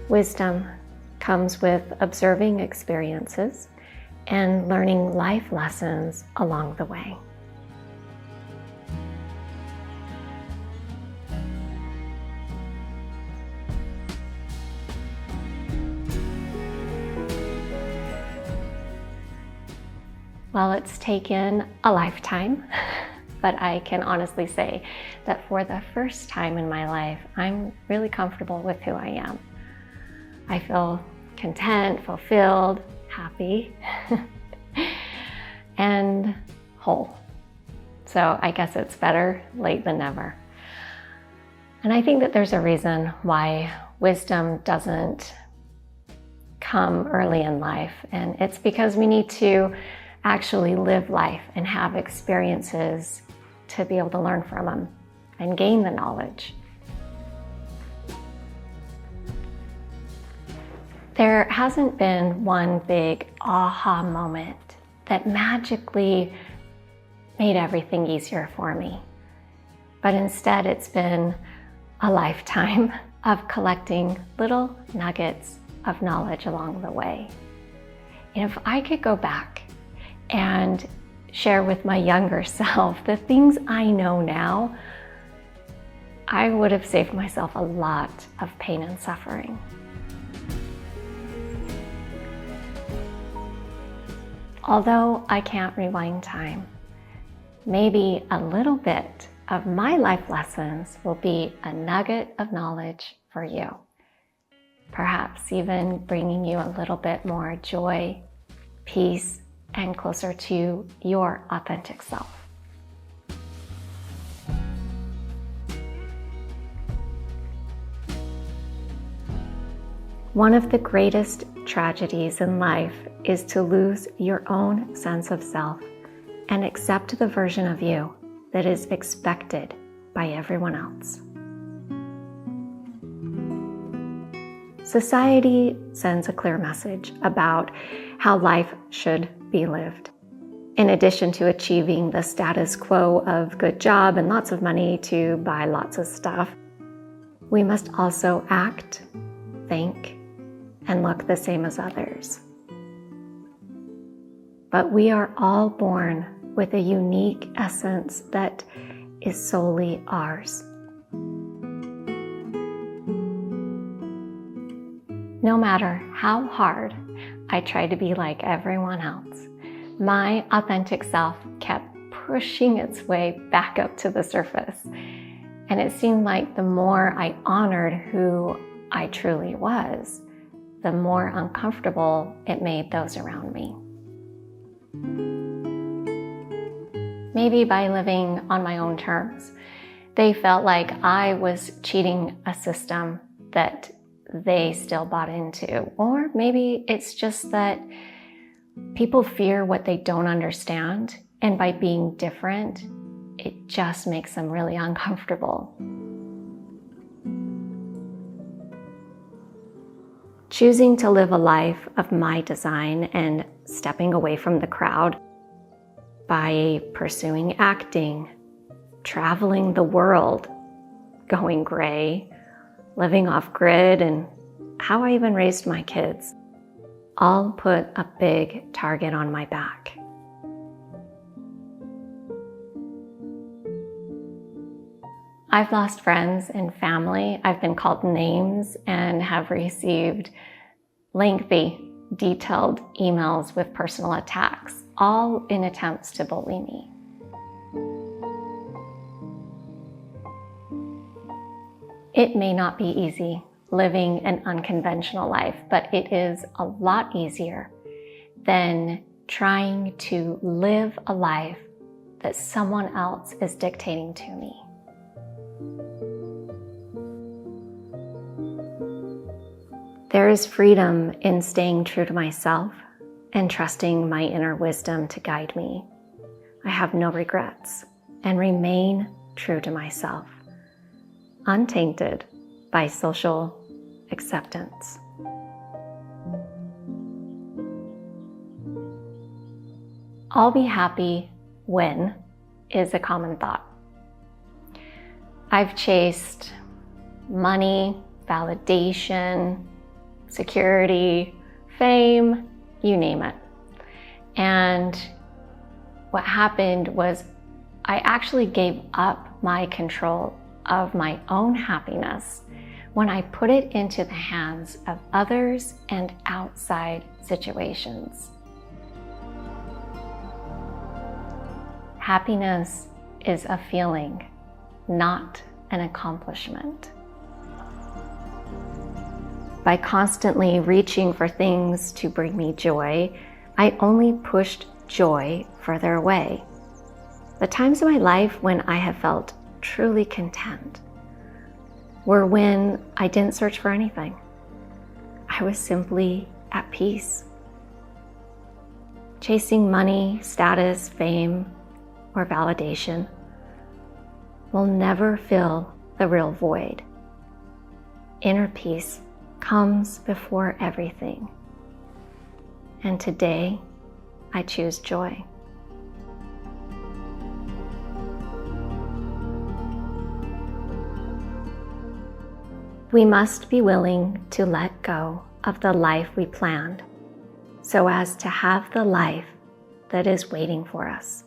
Wisdom comes with observing experiences and learning life lessons along the way. Well, it's taken a lifetime, but I can honestly say that for the first time in my life, I'm really comfortable with who I am. I feel content, fulfilled, happy, and whole. So I guess it's better late than never. And I think that there's a reason why wisdom doesn't come early in life, and it's because we need to actually live life and have experiences to be able to learn from them and gain the knowledge. There hasn't been one big aha moment that magically made everything easier for me, but instead it's been a lifetime of collecting little nuggets of knowledge along the way. And if I could go back and share with my younger self the things I know now, I would have saved myself a lot of pain and suffering. Although I can't rewind time, maybe a little bit of my life lessons will be a nugget of knowledge for you. Perhaps even bringing you a little bit more joy, peace, and closer to your authentic self. One of the greatest tragedies in life is to lose your own sense of self and accept the version of you that is expected by everyone else. Society sends a clear message about how life should be lived. In addition to achieving the status quo of good job and lots of money to buy lots of stuff, we must also act, think, and look the same as others. But we are all born with a unique essence that is solely ours. No matter how hard I tried to be like everyone else, my authentic self kept pushing its way back up to the surface. And it seemed like the more I honored who I truly was, the more uncomfortable it made those around me. Maybe by living on my own terms, they felt like I was cheating a system that they still bought into. Or maybe it's just that people fear what they don't understand, and by being different, it just makes them really uncomfortable. Choosing to live a life of my design and stepping away from the crowd by pursuing acting, traveling the world, going gray, living off grid, and how I even raised my kids, all put a big target on my back. I've lost friends and family. I've been called names and have received lengthy, detailed emails with personal attacks, all in attempts to bully me. It may not be easy living an unconventional life, but it is a lot easier than trying to live a life that someone else is dictating to me. There is freedom in staying true to myself and trusting my inner wisdom to guide me. I have no regrets and remain true to myself, untainted by social acceptance. I'll be happy when is a common thought. I've chased money, validation, security, fame, you name it. And what happened was I actually gave up my control of my own happiness when I put it into the hands of others and outside situations. Happiness is a feeling, not an accomplishment. By constantly reaching for things to bring me joy, I only pushed joy further away. The times in my life when I have felt truly content were when I didn't search for anything. I was simply at peace. Chasing money, status, fame, or validation will never fill the real void. Inner peace comes before everything. And today, I choose joy. We must be willing to let go of the life we planned so as to have the life that is waiting for us.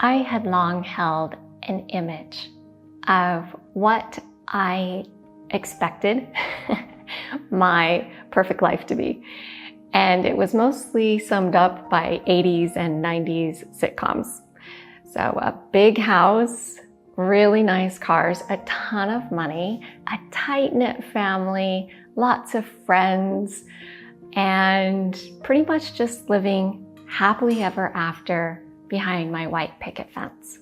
I had long held an image of what I expected my perfect life to be. And it was mostly summed up by 80s and 90s sitcoms. So a big house, really nice cars, a ton of money, a tight-knit family, lots of friends, and pretty much just living happily ever after behind my white picket fence.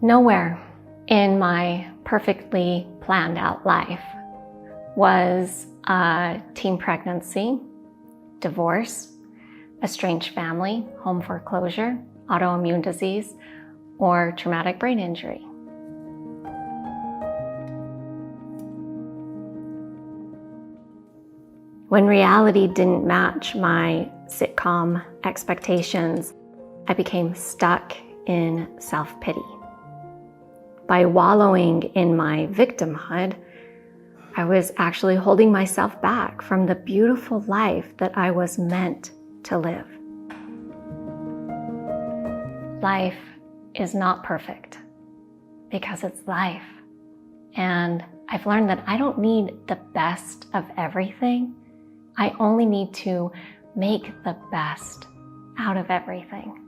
Nowhere in my perfectly planned out life was a teen pregnancy, divorce, estranged family, home foreclosure, autoimmune disease, or traumatic brain injury. When reality didn't match my sitcom expectations, I became stuck in self-pity. By wallowing in my victimhood, I was actually holding myself back from the beautiful life that I was meant to live. Life is not perfect because it's life. And I've learned that I don't need the best of everything. I only need to make the best out of everything.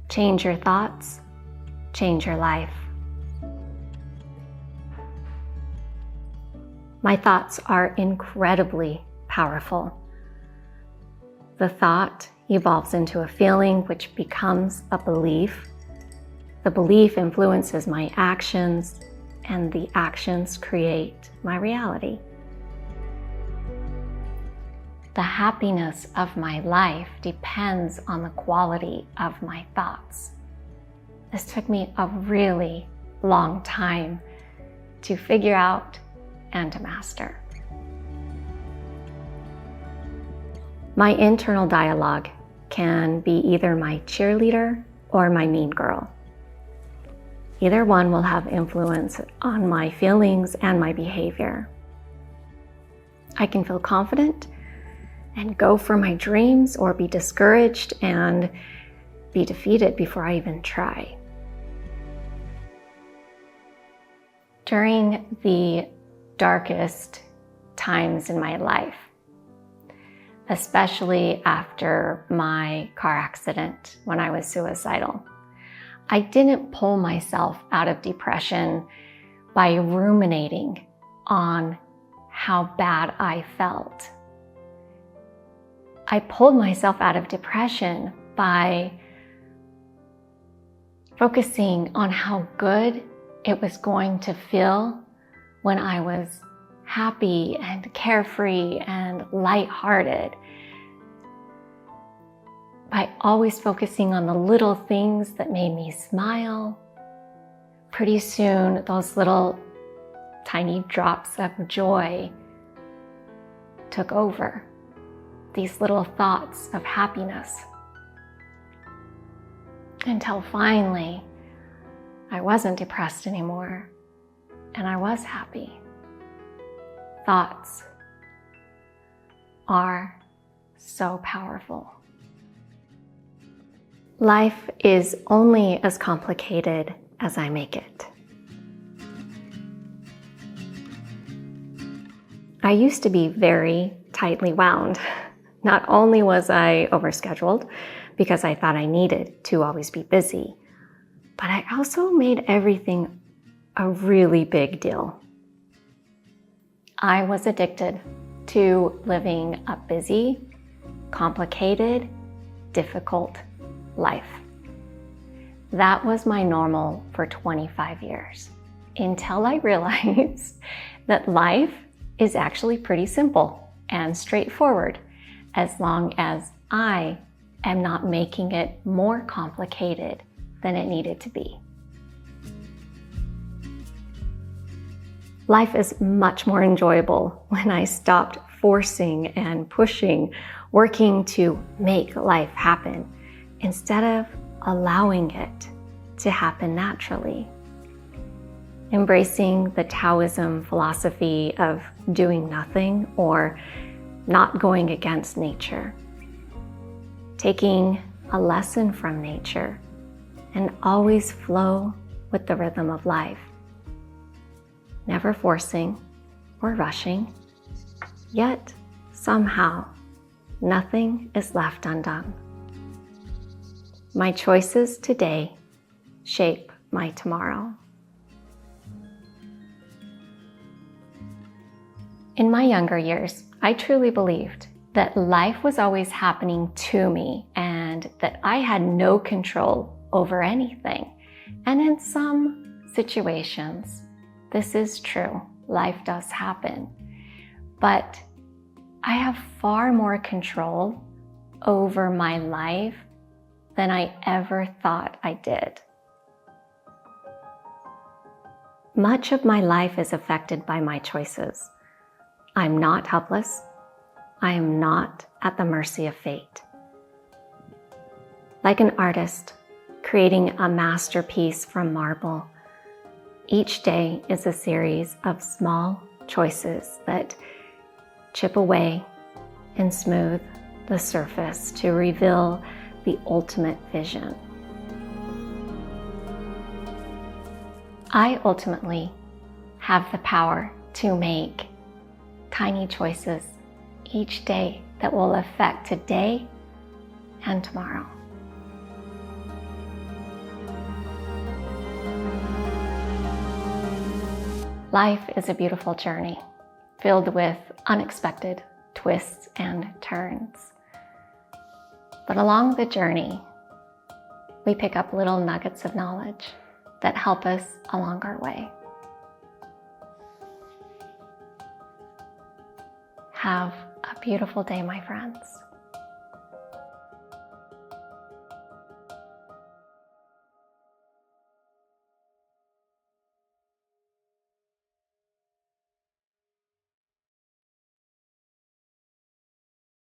Change your thoughts, change your life. My thoughts are incredibly powerful. The thought evolves into a feeling which becomes a belief. The belief influences my actions, and the actions create my reality. The happiness of my life depends on the quality of my thoughts. This took me a really long time to figure out and to master. My internal dialogue can be either my cheerleader or my mean girl. Either one will have influence on my feelings and my behavior. I can feel confident and go for my dreams, or be discouraged and be defeated before I even try. During the darkest times in my life, especially after my car accident when I was suicidal, I didn't pull myself out of depression by ruminating on how bad I felt. I pulled myself out of depression by focusing on how good it was going to feel when I was happy and carefree and lighthearted. By always focusing on the little things that made me smile, pretty soon those little tiny drops of joy took over, these little thoughts of happiness. Until finally, I wasn't depressed anymore, and I was happy. Thoughts are so powerful. Life is only as complicated as I make it. I used to be very tightly wound. Not only was I overscheduled because I thought I needed to always be busy, but I also made everything a really big deal. I was addicted to living a busy, complicated, difficult life. That was my normal for 25 years, until I realized that life is actually pretty simple and straightforward, as long as I am not making it more complicated than it needed to be. Life is much more enjoyable when I stopped forcing and pushing, working to make life happen, instead of allowing it to happen naturally. Embracing the Taoism philosophy of doing nothing or not going against nature. Taking a lesson from nature and always flow with the rhythm of life. Never forcing or rushing, yet somehow nothing is left undone. My choices today shape my tomorrow. In my younger years, I truly believed that life was always happening to me and that I had no control over anything. And in some situations, this is true. Life does happen. But I have far more control over my life than I ever thought I did. Much of my life is affected by my choices. I'm not helpless. I am not at the mercy of fate. Like an artist creating a masterpiece from marble, each day is a series of small choices that chip away and smooth the surface to reveal the ultimate vision. I ultimately have the power to make tiny choices each day that will affect today and tomorrow. Life is a beautiful journey filled with unexpected twists and turns. But along the journey, we pick up little nuggets of knowledge that help us along our way. Have a beautiful day, my friends.